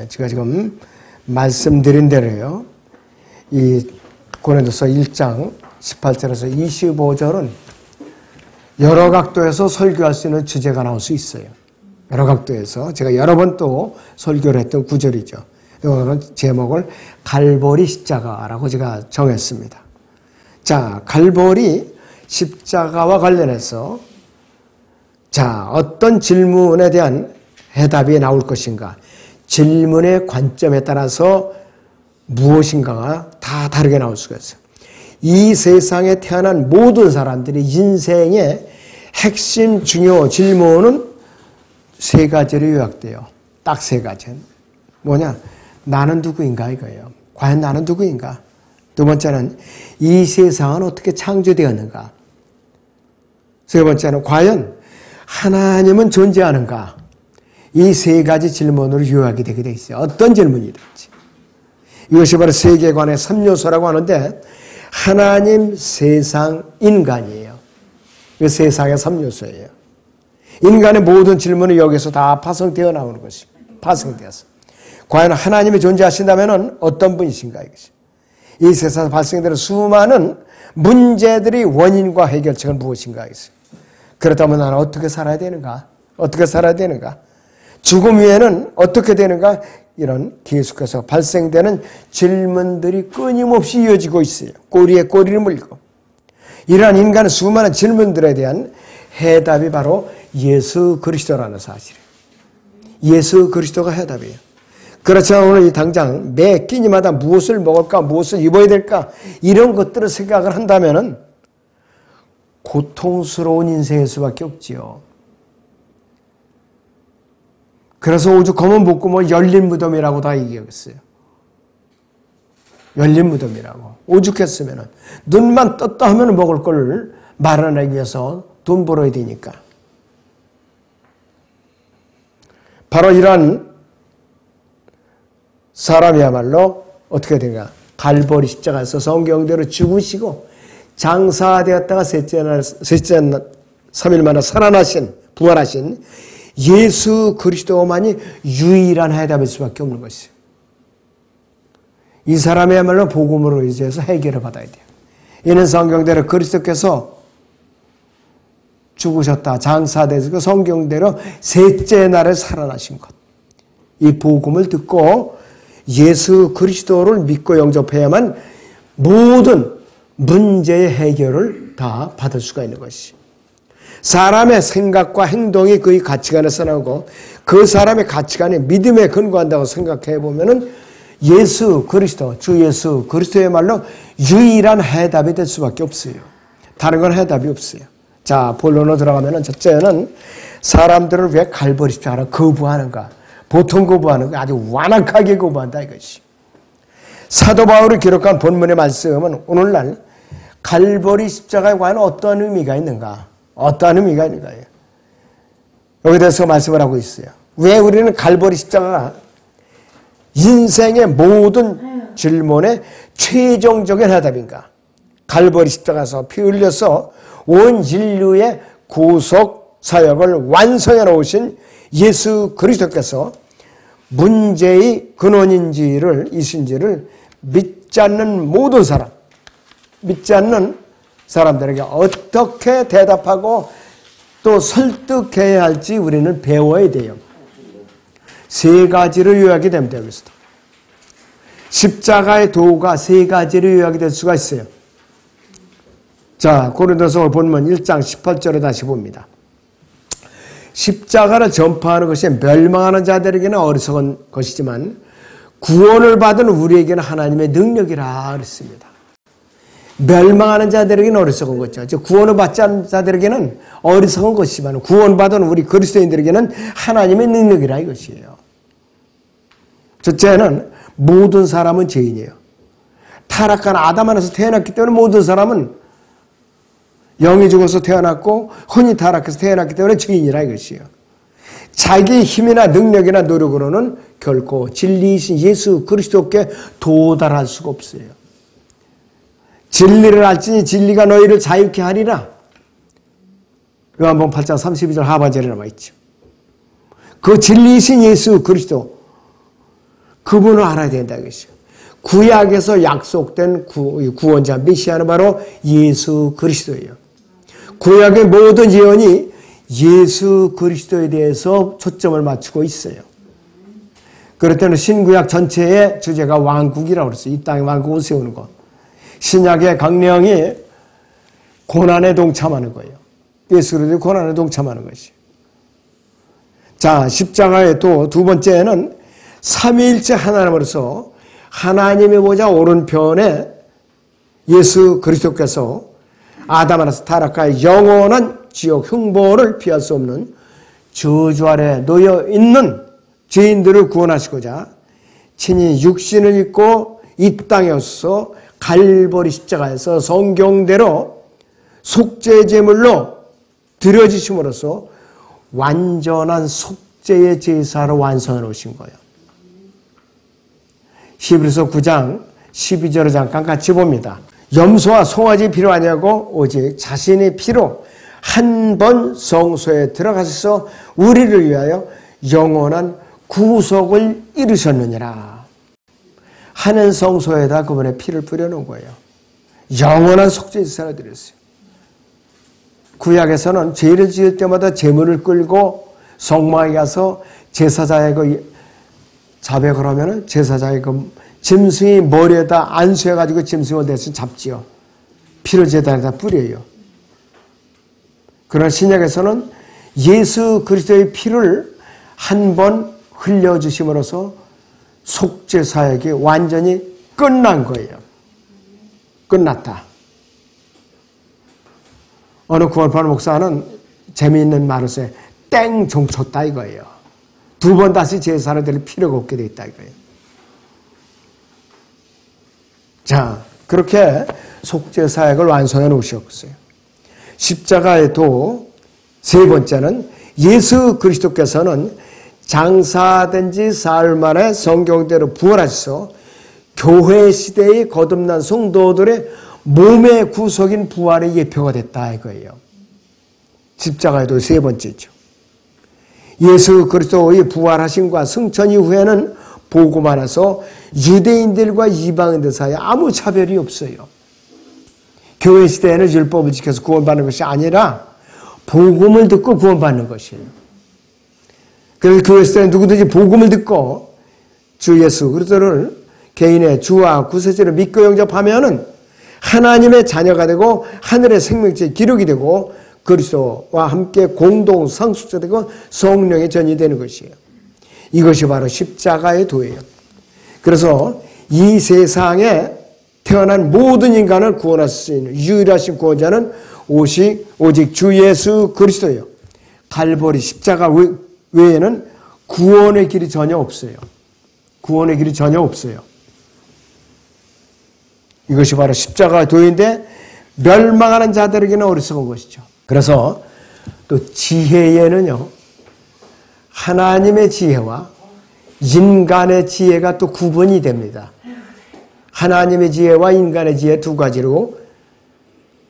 제가 지금 말씀드린 대로요. 이 고린도서 1장 18절에서 25절은 여러 각도에서 설교할 수 있는 주제가 나올 수 있어요. 여러 각도에서 제가 여러 번 또 설교를 했던 구절이죠. 오늘은 제목을 갈보리 십자가라고 제가 정했습니다. 자, 갈보리 십자가와 관련해서 자, 어떤 질문에 대한 해답이 나올 것인가? 질문의 관점에 따라서 무엇인가가 다 다르게 나올 수가 있어요. 이 세상에 태어난 모든 사람들이 인생의 핵심 중요 질문은 세 가지로 요약돼요. 딱 세 가지. 뭐냐? 나는 누구인가 이거예요. 과연 나는 누구인가? 두 번째는 이 세상은 어떻게 창조되었는가? 세 번째는 과연 하나님은 존재하는가? 이 세 가지 질문으로 요약이 되게 돼 있어요. 어떤 질문이든지. 이것이 바로 세계관의 3요소라고 하는데 하나님, 세상, 인간이에요. 이 세상의 3요소예요. 인간의 모든 질문이 여기서 다 파생되어 나오는 것입니다. 파생되어서. 과연 하나님이 존재하신다면 어떤 분이신가 이것이. 이 세상에서 발생되는 수많은 문제들이 원인과 해결책은 무엇인가 이것이. 그렇다면 나는 어떻게 살아야 되는가? 어떻게 살아야 되는가? 죽음 후에는 어떻게 되는가? 이런 계속해서 발생되는 질문들이 끊임없이 이어지고 있어요. 꼬리에 꼬리를 물고. 이러한 인간의 수많은 질문들에 대한 해답이 바로 예수 그리스도라는 사실이에요. 예수 그리스도가 해답이에요. 그렇지만 오늘 이 당장 매 끼니마다 무엇을 먹을까, 무엇을 입어야 될까 이런 것들을 생각을 한다면은 고통스러운 인생일 수밖에 없지요. 그래서 오죽 검은 복고 뭐 열린 무덤이라고 다 얘기했어요. 열린 무덤이라고. 오죽했으면은 눈만 떴다 하면 먹을 걸 마련하기 위해서 돈 벌어야 되니까. 바로 이러한 사람이야말로 어떻게 되는가? 갈보리 십자가에서 성경대로 죽으시고 장사되었다가 셋째 3일 만에 살아나신, 부활하신 예수 그리스도만이 유일한 해답일 수밖에 없는 것이에요. 이 사람이야말로 복음으로 의지해서 해결을 받아야 돼요. 이는 성경대로 그리스도께서 죽으셨다, 장사되시고 성경대로 셋째 날에 살아나신 것. 이 복음을 듣고 예수 그리스도를 믿고 영접해야만 모든 문제의 해결을 다 받을 수가 있는 것이. 사람의 생각과 행동이 그의 가치관에서 나오고 그 사람의 가치관이 믿음에 근거한다고 생각해 보면은 예수 그리스도, 주 예수 그리스도야말로 유일한 해답이 될 수밖에 없어요. 다른 건 해답이 없어요. 자, 본론으로 들어가면은 첫째는 사람들을 왜 갈보리 십자가를 거부하는가? 보통 거부하는 거 아주 완악하게 거부한다 이것이. 사도 바울이 기록한 본문의 말씀은 오늘날 갈보리 십자가에 관한 어떠한 의미가 있는가? 어떠한 의미가 있는가요? 여기 대해서 말씀을 하고 있어요. 왜 우리는 갈보리 십자가가 인생의 모든 질문의 최종적인 해답인가? 갈보리 십자가에서 피 흘려서 온 인류의 구속 사역을 완성해 놓으신 예수 그리스도께서 문제의 근원인지를 이신지를 믿지 않는 모든 사람, 믿지 않는 사람들에게 어떻게 대답하고 또 설득해야 할지 우리는 배워야 돼요. 세 가지로 요약이 됩니다. 여기서도. 십자가의 도가 세 가지로 요약이 될 수가 있어요. 자, 고린도서 본문 1장 18절에 다시 봅니다. 십자가를 전파하는 것이 멸망하는 자들에게는 어리석은 것이지만 구원을 받은 우리에게는 하나님의 능력이라 그랬습니다. 멸망하는 자들에게는 어리석은 거죠. 즉 구원을 받지 않은 자들에게는 어리석은 것이지만 구원받은 우리 그리스도인들에게는 하나님의 능력이라 이것이에요. 첫째는 모든 사람은 죄인이에요. 타락한 아담 안에서 태어났기 때문에 모든 사람은 영이 죽어서 태어났고 혼이 타락해서 태어났기 때문에 죄인이라 이것이에요. 자기 힘이나 능력이나 노력으로는 결코 진리이신 예수 그리스도께 도달할 수가 없어요. 진리를 알지니 진리가 너희를 자유케 하리라. 요한복음 8장 32절 하반절에 남아있죠. 그 진리이신 예수 그리스도, 그분을 알아야 된다 이것이요. 구약에서 약속된 구원자 메시아는 바로 예수 그리스도예요. 구약의 모든 예언이 예수 그리스도에 대해서 초점을 맞추고 있어요. 그럴 때는 신구약 전체의 주제가 왕국이라고 그랬어요. 이 땅에 왕국을 세우는 것. 신약의 강령이 고난에 동참하는 거예요. 예수 그리스도의 고난에 동참하는 것이. 자, 십자가의 또 두 번째는 삼위일체 하나님으로서 하나님의 보좌 오른편에 예수 그리스도께서 아담에서 타락하여 영원한 지옥 흉보를 피할 수 없는 저주 아래 놓여 있는 죄인들을 구원하시고자 친히 육신을 입고 이 땅에 오셔서 갈보리 십자가에서 성경대로 속죄 제물로 드려지심으로써 완전한 속죄의 제사로 완성해 놓으신 거예요. 히브리서 9장 12절을 잠깐 같이 봅니다. 염소와 송아지 필요하냐고 오직 자신의 피로 한 번 성소에 들어가셔서 우리를 위하여 영원한 구속을 이루셨느니라. 하는 성소에다 그분의 피를 뿌려놓은 거예요. 영원한 속죄 제사를 드렸어요. 구약에서는 죄를 지을 때마다 제물을 끌고 성막에 가서 제사장의 그 자백을 하면은 제사장의 그 짐승이 머리에다 안수해가지고 짐승을 대신 잡지요. 피를 제단에다 뿌려요. 그러나 신약에서는 예수 그리스도의 피를 한 번 흘려주심으로써 속죄 사역이 완전히 끝난 거예요. 끝났다. 어느 구원파는 목사는 재미있는 말을 써요. 땡 종쳤다 이거예요. 두 번 다시 제사를 드릴 필요가 없게 돼 있다 이거예요. 자, 그렇게 속죄 사역을 완성해 놓으셨어요. 십자가의 도 세 번째는 예수 그리스도께서는 장사된 지 사흘 만에 성경대로 부활하셔서 교회 시대의 거듭난 성도들의 몸의 구속인 부활의 예표가 됐다 이거예요. 십자가의 도 세 번째죠. 예수 그리스도의 부활하심과 승천 이후에는 복음 안에서 유대인들과 이방인들 사이에 아무 차별이 없어요. 교회 시대에는 율법을 지켜서 구원받는 것이 아니라 복음을 듣고 구원받는 것이에요. 그래서 교회 시대는 누구든지 복음을 듣고 주 예수 그리스도를 개인의 주와 구세주로 믿고 영접하면은 하나님의 자녀가 되고 하늘의 생명체에 기록이 되고 그리스도와 함께 공동 상속자 되고 성령의 전이 되는 것이에요. 이것이 바로 십자가의 도예요. 그래서 이 세상에 태어난 모든 인간을 구원할 수 있는 유일하신 구원자는 오직 주 예수 그리스도예요. 갈보리 십자가 외에는 구원의 길이 전혀 없어요. 구원의 길이 전혀 없어요. 이것이 바로 십자가의 도인데 멸망하는 자들에게는 어리석은 것이죠. 그래서 또 지혜에는요, 하나님의 지혜와 인간의 지혜가 또 구분이 됩니다. 하나님의 지혜와 인간의 지혜 두 가지로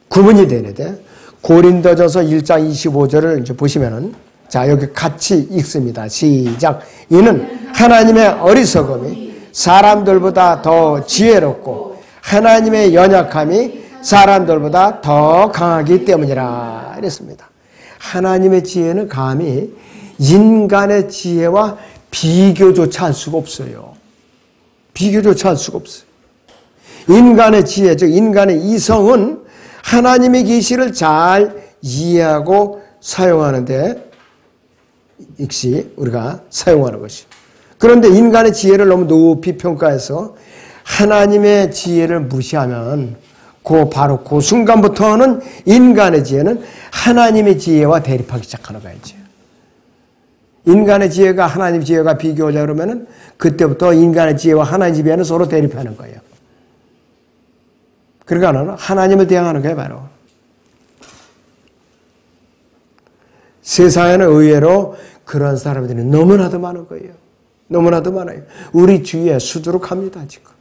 구분이 되는데, 고린도전서 1장 25절을 이제 보시면은, 자, 여기 같이 읽습니다. 시작. 이는 하나님의 어리석음이 사람들보다 더 지혜롭고 하나님의 연약함이 사람들보다 더 강하기 때문이라 이랬습니다. 하나님의 지혜는 감히 인간의 지혜와 비교조차 할 수가 없어요. 비교조차 할 수가 없어요. 인간의 지혜, 즉 인간의 이성은 하나님의 계시를 잘 이해하고 사용하는데 역시 우리가 사용하는 것이. 그런데 인간의 지혜를 너무 높이 평가해서 하나님의 지혜를 무시하면 바로 그 순간부터는 인간의 지혜는 하나님의 지혜와 대립하기 시작하는 거예요. 인간의 지혜가 하나님의 지혜가 비교하자 그러면은 그때부터 인간의 지혜와 하나님의 지혜는 서로 대립하는 거예요. 그러니까 하나님을 대항하는 거예요, 바로. 세상에는 의외로 그런 사람들이 너무나도 많은 거예요. 너무나도 많아요. 우리 주위에 수두룩합니다, 지금.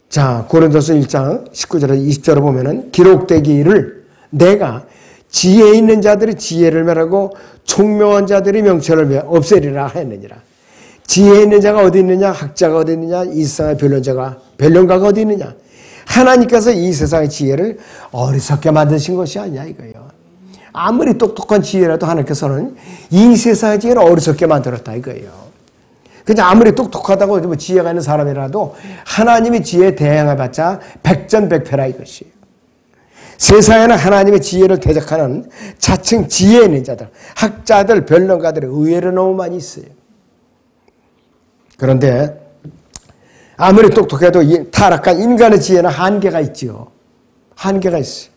자, 고린도서 1장 19절에서 20절을 보면은 기록되기를 내가 지혜 있는 자들이 지혜를 멸하고 총명한 자들이 명철을 없애리라 했느니라. 지혜 있는 자가 어디 있느냐? 학자가 어디 있느냐? 이 세상의 변론가가 어디 있느냐? 하나님께서 이 세상의 지혜를 어리석게 만드신 것이 아니야 이거예요. 아무리 똑똑한 지혜라도 하나님께서는 이 세상의 지혜를 어리석게 만들었다 이거예요. 그냥 아무리 똑똑하다고 뭐 지혜가 있는 사람이라도 하나님의 지혜에 대항해봤자 백전백패라 이것이에요. 세상에는 하나님의 지혜를 대적하는 자칭 지혜 있는 자들, 학자들, 변론가들의 의외로 너무 많이 있어요. 그런데 아무리 똑똑해도 타락한 인간의 지혜는 한계가 있죠. 한계가 있어요.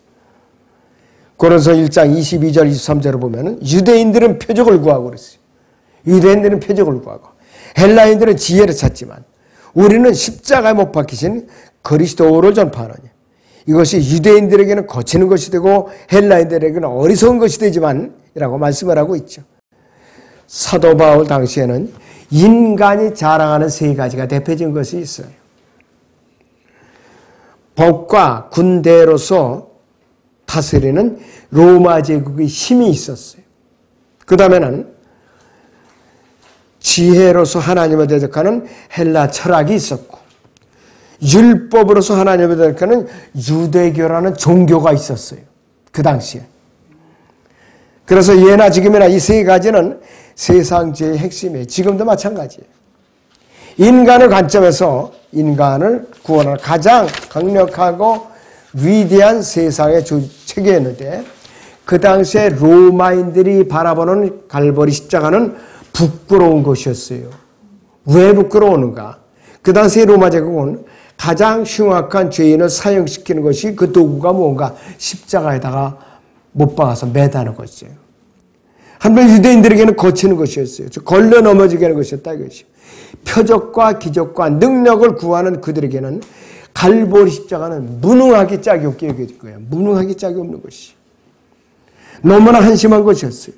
고린도서 1장 22절 23절을 보면 유대인들은 표적을 구하고 그랬어요. 유대인들은 표적을 구하고 헬라인들은 지혜를 찾지만 우리는 십자가에 못 박히신 그리스도를 전파하느니 이것이 유대인들에게는 거치는 것이 되고 헬라인들에게는 어리석은 것이 되지만 이라고 말씀을 하고 있죠. 사도 바울 당시에는 인간이 자랑하는 세 가지가 대표적인 것이 있어요. 법과 군대로서 다스리는 로마 제국의 힘이 있었어요. 그 다음에는 지혜로서 하나님을 대적하는 헬라 철학이 있었고 율법으로서 하나님을 대적하는 유대교라는 종교가 있었어요. 그 당시에. 그래서 예나 지금이나 이 세 가지는 세상 지혜의 핵심이에요. 지금도 마찬가지예요. 인간의 관점에서 인간을 구원하는 가장 강력하고 위대한 세상의 체계였는데 그 당시에 로마인들이 바라보는 갈보리 십자가는 부끄러운 것이었어요. 왜 부끄러우는가? 그 당시에 로마 제국은 가장 흉악한 죄인을 사형시키는 것이 그 도구가 뭔가 십자가에다가 못 박아서 매다는 것이에요. 한편 유대인들에게는 거치는 것이었어요. 걸려 넘어지게 하는 것이었다 이것이요. 표적과 기적과 능력을 구하는 그들에게는 갈보리 십자가는 무능하기 짝이 없게 여겨질 거예요. 무능하기 짝이 없는 것이. 너무나 한심한 것이었어요.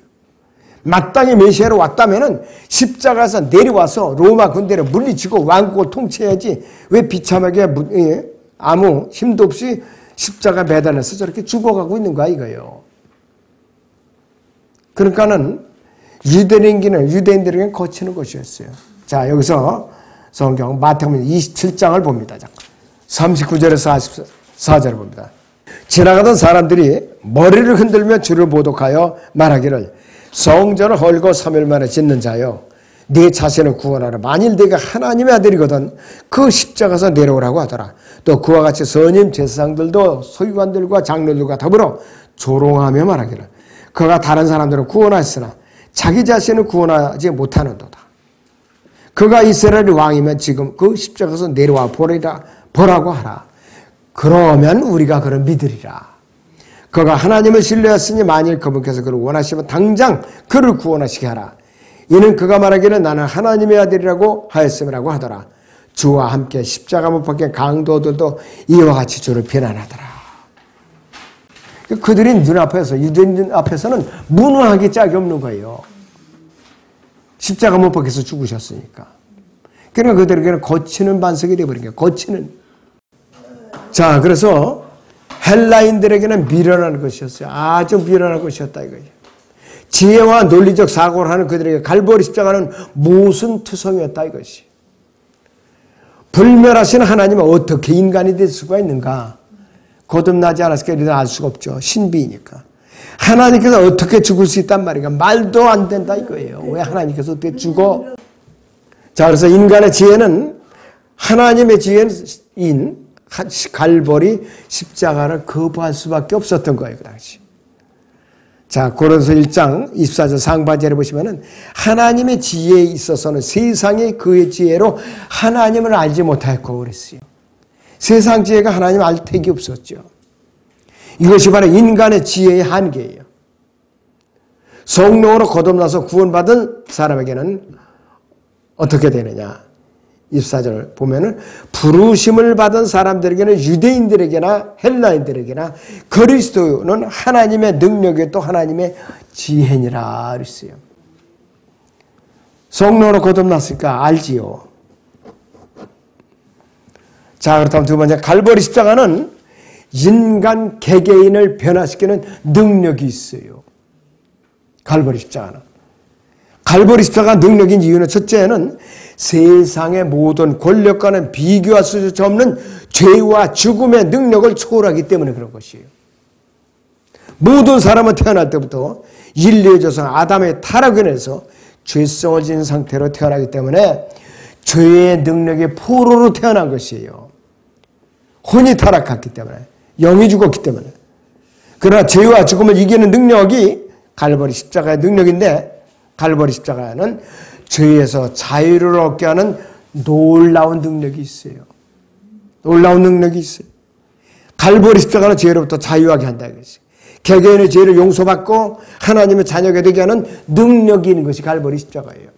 마땅히 메시아로 왔다면 십자가에서 내려와서 로마 군대를 물리치고 왕국을 통치해야지 왜 비참하게 아무 힘도 없이 십자가 매달려서 저렇게 죽어가고 있는 거야 이거예요. 그러니까는 유대인들에게는 거치는 것이었어요. 자, 여기서 성경 마태복음 27장을 봅니다. 39절에서 44절을 봅니다. 지나가던 사람들이 머리를 흔들며 주를 모독하여 말하기를 성전을 헐고 3일 만에 짓는 자여 네 자신을 구원하라. 만일 네가 하나님의 아들이거든 그 십자가에서 내려오라고 하더라. 또 그와 같이 선임 제사장들도 서기관들과 장로들과 더불어 조롱하며 말하기를 그가 다른 사람들을 구원하였으나 자기 자신을 구원하지 못하는도다. 그가 이스라엘의 왕이면 지금 그 십자가에서 내려와 보라고 하라. 그러면 우리가 그를 믿으리라. 그가 하나님을 신뢰했으니 만일 그분께서 그를 원하시면 당장 그를 구원하시게 하라. 이는 그가 말하기를 나는 하나님의 아들이라고 하였음이라고 하더라. 주와 함께 십자가 못 박힌 강도들도 이와 같이 주를 비난하더라. 그들이 눈앞에서 유대인 앞에서는 무능하기 짝이 없는 거예요. 십자가 못 박혀서 죽으셨으니까. 그러니까 그들에게는 거치는 반석이 되어버린 거예요. 거치는. 자, 그래서 헬라인들에게는 미련한 것이었어요. 아주 미련한 것이었다 이거예요. 지혜와 논리적 사고를 하는 그들에게 갈보리 십자가는 무슨 투성이었다 이것이. 불멸하신 하나님은 어떻게 인간이 될 수가 있는가? 거듭나지 않았을까 이런 알 수가 없죠. 신비이니까. 하나님께서 어떻게 죽을 수 있단 말이야. 말도 안 된다 이거예요. 왜 하나님께서 어떻게 죽어? 자, 그래서 인간의 지혜는 하나님의 지혜인 갈보리 십자가를 거부할 수밖에 없었던 거예요. 그 당시. 자, 고린도서 1장 24절 상반절에 보시면은 하나님의 지혜에 있어서는 세상이 그의 지혜로 하나님을 알지 못하였고 그랬어요. 세상 지혜가 하나님 알 택이 없었죠. 이것이 바로 인간의 지혜의 한계예요. 성령으로 거듭나서 구원받은 사람에게는 어떻게 되느냐. 24절 보면은 부르심을 받은 사람들에게는 유대인들에게나 헬라인들에게나 그리스도는 하나님의 능력에 또 하나님의 지혜니라 그랬어요. 성령으로 거듭났으니까 알지요. 자, 그렇다면 두 번째 갈보리 십자가는 인간 개개인을 변화시키는 능력이 있어요. 갈보리 십자가는. 갈보리 십자가 능력인 이유는 첫째는 세상의 모든 권력과는 비교할 수 없는 죄와 죽음의 능력을 초월하기 때문에 그런 것이에요. 모든 사람은 태어날 때부터 인류의 조상 아담의 타락을 인해서 죄성을 지닌 상태로 태어나기 때문에 죄의 능력의 포로로 태어난 것이에요. 혼이 타락했기 때문에, 영이 죽었기 때문에. 그러나 죄와 죽음을 이기는 능력이 갈보리 십자가의 능력인데, 갈보리 십자가는 죄에서 자유를 얻게 하는 놀라운 능력이 있어요. 놀라운 능력이 있어요. 갈보리 십자가는 죄로부터 자유하게 한다 이것이. 개개인의 죄를 용서받고 하나님의 자녀가 되게 하는 능력이 있는 것이 갈보리 십자가예요.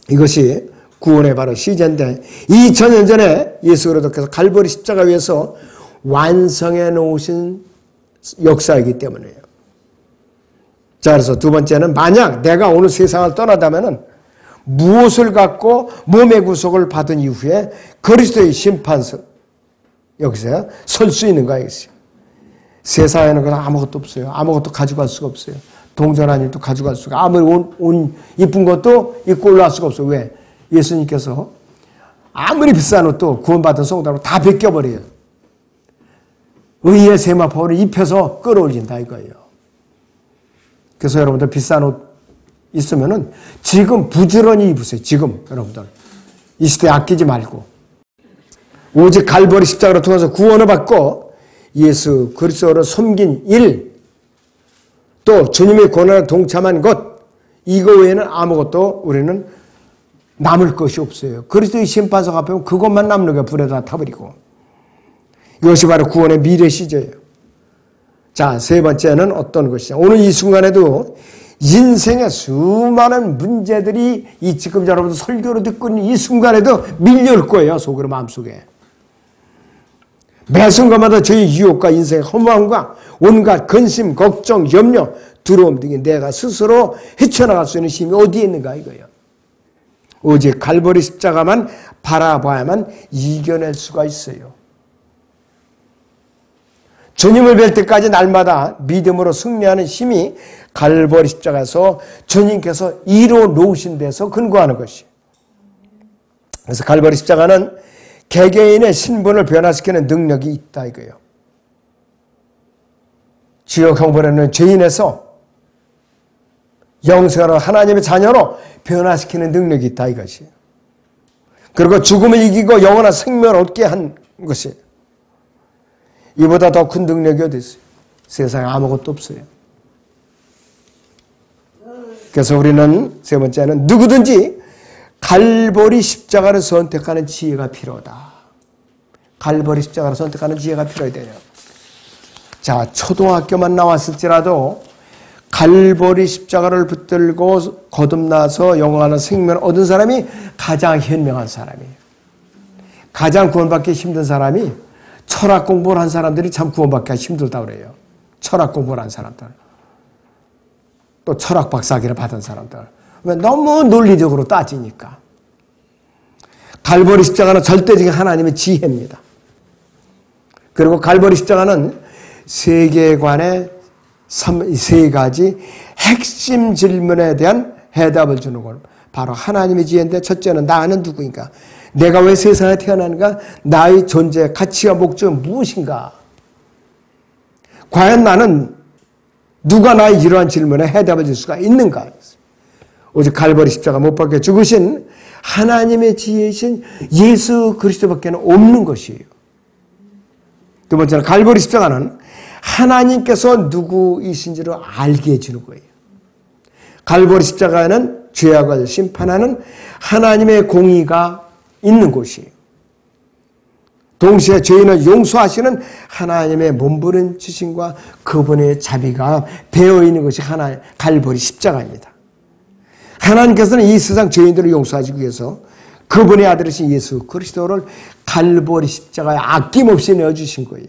이것이 구원의 바로 시제인데 2000년 전에 예수 그리스도께서 갈보리 십자가 위에서 완성해 놓으신 역사이기 때문이에요. 자, 그래서 두 번째는 만약 내가 오늘 세상을 떠나다면은 무엇을 갖고 몸의 구속을 받은 이후에 그리스도의 심판서 여기서 설 수 있는가 이것이요. 세상에는 그냥 아무것도 없어요. 아무것도 가져갈 수가 없어요. 동전한 일도 가져갈 수가, 아무리 온 이쁜 것도 입고 올라갈 수가 없어요. 왜? 예수님께서 아무리 비싼 옷도 구원받은 성도로 다 벗겨버려요. 의의 세마포를 입혀서 끌어올린다 이거예요. 그래서 여러분들 비싼 옷 있으면은 지금 부지런히 입으세요. 지금 여러분들 이 시대에 아끼지 말고 오직 갈보리 십자가를 통해서 구원을 받고 예수 그리스도를 섬긴 일, 또 주님의 고난에 동참한 것, 이거 외에는 아무것도 우리는 남을 것이 없어요. 그리스도의 심판석 앞에 오면 그것만 남는 거예요. 불에다 타버리고. 이것이 바로 구원의 미래 시제예요. 자, 세 번째는 어떤 것이냐. 오늘 이 순간에도 인생의 수많은 문제들이 이 지금 여러분들 설교를 듣고 있는 이 순간에도 밀려올 거예요. 속으로 마음속에. 매 순간마다 저희 유혹과 인생의 허무함과 온갖 근심, 걱정, 염려, 두려움 등이 내가 스스로 헤쳐나갈 수 있는 힘이 어디에 있는가 이거예요. 오직 갈보리 십자가만 바라봐야만 이겨낼 수가 있어요. 주님을 뵐 때까지 날마다 믿음으로 승리하는 힘이 갈보리 십자가에서 주님께서 이루어 놓으신 데서 근거하는 것이에요. 그래서 갈보리 십자가는 개개인의 신분을 변화시키는 능력이 있다 이거예요. 지옥 형벌에는 죄인에서 영생하는 하나님의 자녀로 변화시키는 능력이 있다 이것이에요. 그리고 죽음을 이기고 영원한 생명을 얻게 한 것이에요. 이보다 더 큰 능력이 어디 있어요? 세상에 아무것도 없어요. 그래서 우리는 세 번째는 누구든지 갈보리 십자가를 선택하는 지혜가 필요하다. 갈보리 십자가를 선택하는 지혜가 필요해야 돼요. 자, 초등학교만 나왔을지라도 갈보리 십자가를 붙들고 거듭나서 영원한 생명을 얻은 사람이 가장 현명한 사람이에요. 가장 구원받기 힘든 사람이 철학 공부를 한 사람들이 참 구원받기가 힘들다고 그래요. 철학 공부를 한 사람들. 또 철학 박사학위를 받은 사람들. 왜? 너무 논리적으로 따지니까. 갈보리 십자가는 절대적인 하나님의 지혜입니다. 그리고 갈보리 십자가는 세계관의 세 가지 핵심 질문에 대한 해답을 주는 것. 바로 하나님의 지혜인데 첫째는 나는 누구인가? 내가 왜 세상에 태어나는가? 나의 존재, 가치와 목적은 무엇인가? 과연 나는 누가 나의 이러한 질문에 해답을 줄 수가 있는가? 오직 갈보리 십자가 못 박혀 죽으신 하나님의 지혜이신 예수 그리스도밖에 없는 것이에요. 두 번째는 갈보리 십자가는 하나님께서 누구이신지를 알게 해주는 거예요. 갈보리 십자가는 죄악을 심판하는 하나님의 공의가 있는 곳이에요. 동시에 죄인을 용서하시는 하나님의 몸부림 지심과 그분의 자비가 배어있는 것이 갈보리 십자가입니다. 하나님께서는 이 세상 죄인들을 용서하시기 위해서 그분의 아들이신 예수 그리스도를 갈보리 십자가에 아낌없이 내어주신 거예요.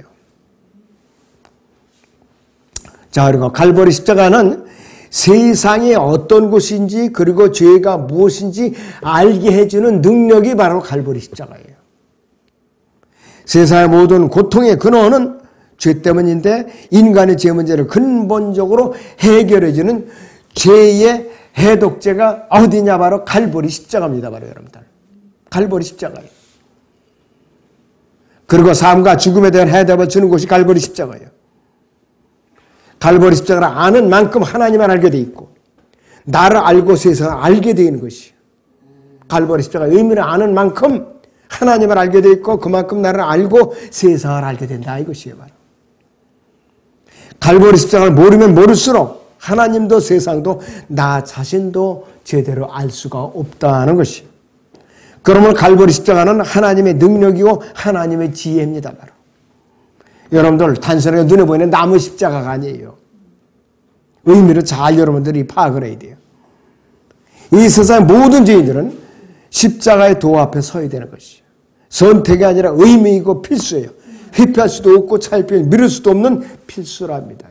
자, 그리고 갈보리 십자가는 세상이 어떤 곳인지 그리고 죄가 무엇인지 알게 해주는 능력이 바로 갈보리 십자가예요. 세상의 모든 고통의 근원은 죄 때문인데 인간의 죄 문제를 근본적으로 해결해주는 죄의 해독제가 어디냐? 바로 갈보리 십자가입니다. 바로 여러분들. 갈보리 십자가예요. 그리고 삶과 죽음에 대한 해답을 주는 곳이 갈보리 십자가예요. 갈보리 십자가를 아는 만큼 하나님을 알게 돼 있고 나를 알고 세상을 알게 되는 것이에요. 갈보리 십자가의 의미를 아는 만큼 하나님을 알게 돼 있고 그만큼 나를 알고 세상을 알게 된다 이것이에요. 바로. 갈보리 십자가를 모르면 모를수록 하나님도 세상도 나 자신도 제대로 알 수가 없다는 것이에요. 그러면 갈보리 십자가는 하나님의 능력이고 하나님의 지혜입니다. 바로. 여러분들 단순하게 눈에 보이는 나무 십자가가 아니에요. 의미를 잘 여러분들이 파악을 해야 돼요. 이 세상의 모든 죄인들은 십자가의 도 앞에 서야 되는 것이에요. 선택이 아니라 의미이고 필수예요. 회피할 수도 없고 차일피일 미룰 수도 없는 필수랍니다.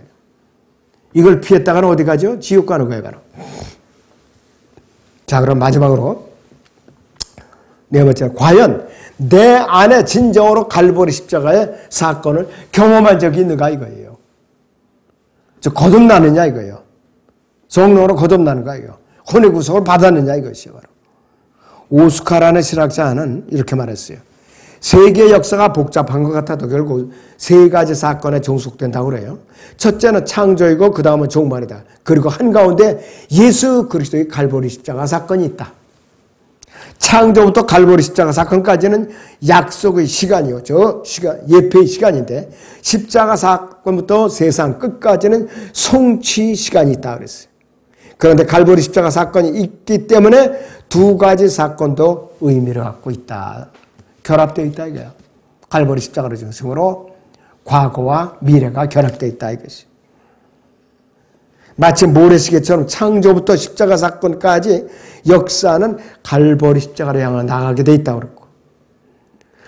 이걸 피했다가는 어디 가죠? 지옥 가는 거예요. 바로. 자, 그럼 마지막으로 네 번째, 과연 내 안에 진정으로 갈보리 십자가의 사건을 경험한 적이 있는가 이거예요. 저 거듭나느냐 이거예요. 성령으로 거듭나는가 이거예요. 혼의 구속을 받았느냐 이것이에요. 바로. 오스카라는 신학자는 이렇게 말했어요. 세계 역사가 복잡한 것 같아도 결국 세 가지 사건에 종속된다고 그래요. 첫째는 창조이고 그 다음은 종말이다. 그리고 한가운데 예수 그리스도의 갈보리 십자가 사건이 있다. 창조부터 갈보리 십자가 사건까지는 약속의 시간이요. 저 시간, 예배의 시간인데 십자가 사건부터 세상 끝까지는 성취 시간이 있다 그랬어요. 그런데 갈보리 십자가 사건이 있기 때문에 두 가지 사건도 의미를 갖고 있다. 결합되어 있다 이거예요. 갈보리 십자가로 중심으로 과거와 미래가 결합되어 있다 이것이. 마치 모래시계처럼 창조부터 십자가 사건까지 역사는 갈보리 십자가로 향해 나가게 돼 있다고 그랬고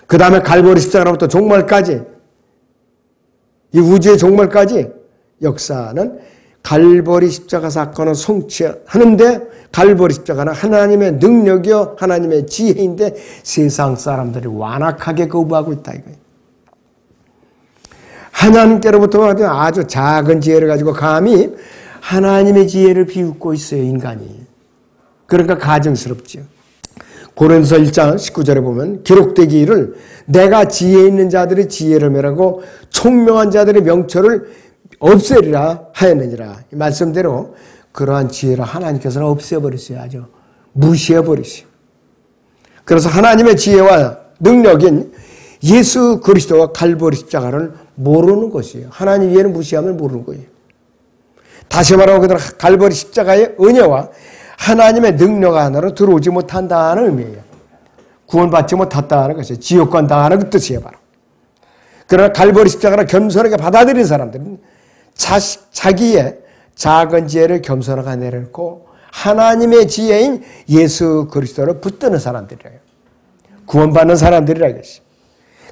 그 다음에 갈보리 십자가로부터 종말까지 이 우주의 종말까지 역사는 갈보리 십자가 사건을 성취하는데 갈보리 십자가는 하나님의 능력이요 하나님의 지혜인데 세상 사람들이 완악하게 거부하고 있다 이거예요. 하나님께로부터 아주 작은 지혜를 가지고 감히 하나님의 지혜를 비웃고 있어요 인간이. 그러니까 가증스럽죠. 고린도서 1장 19절에 보면 기록되기를 내가 지혜 있는 자들의 지혜를 멸하고 총명한 자들의 명철을 없애리라 하였느니라. 이 말씀대로 그러한 지혜를 하나님께서는 없애버리세요. 아주 무시해버리세요. 그래서 하나님의 지혜와 능력인 예수 그리스도와 갈보리 십자가를 모르는 것이에요. 하나님 이해는 무시하면 모르는 거예요. 다시 말하면 그들은 갈보리 십자가의 은혜와 하나님의 능력 안으로 들어오지 못한다는 의미예요. 구원받지 못했다는 것이에요. 지옥 간다는 그 뜻이에요. 바로. 그러나 갈보리 십자가를 겸손하게 받아들인 사람들은 자기의 작은 지혜를 겸손하게 내려놓고 하나님의 지혜인 예수 그리스도를 붙드는 사람들이에요. 구원받는 사람들이라 이것이.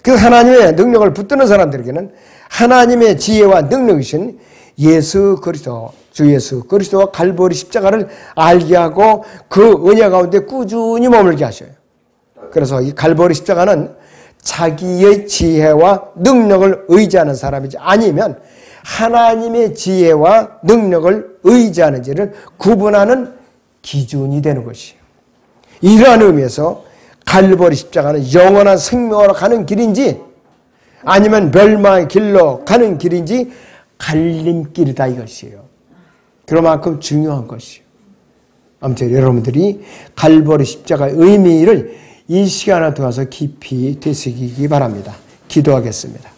그 하나님의 능력을 붙드는 사람들에게는 하나님의 지혜와 능력이신 예수 그리스도, 주 예수 그리스도와 갈보리 십자가를 알게 하고 그 은혜 가운데 꾸준히 머물게 하셔요. 그래서 이 갈보리 십자가는 자기의 지혜와 능력을 의지하는 사람이지 아니면 하나님의 지혜와 능력을 의지하는지를 구분하는 기준이 되는 것이에요. 이러한 의미에서 갈보리 십자가는 영원한 생명으로 가는 길인지 아니면 멸망의 길로 가는 길인지 갈림길이다 이것이에요. 그만큼 중요한 것이에요. 아무튼 여러분들이 갈보리 십자가의 의미를 이 시간을 통해서 깊이 되새기기 바랍니다. 기도하겠습니다.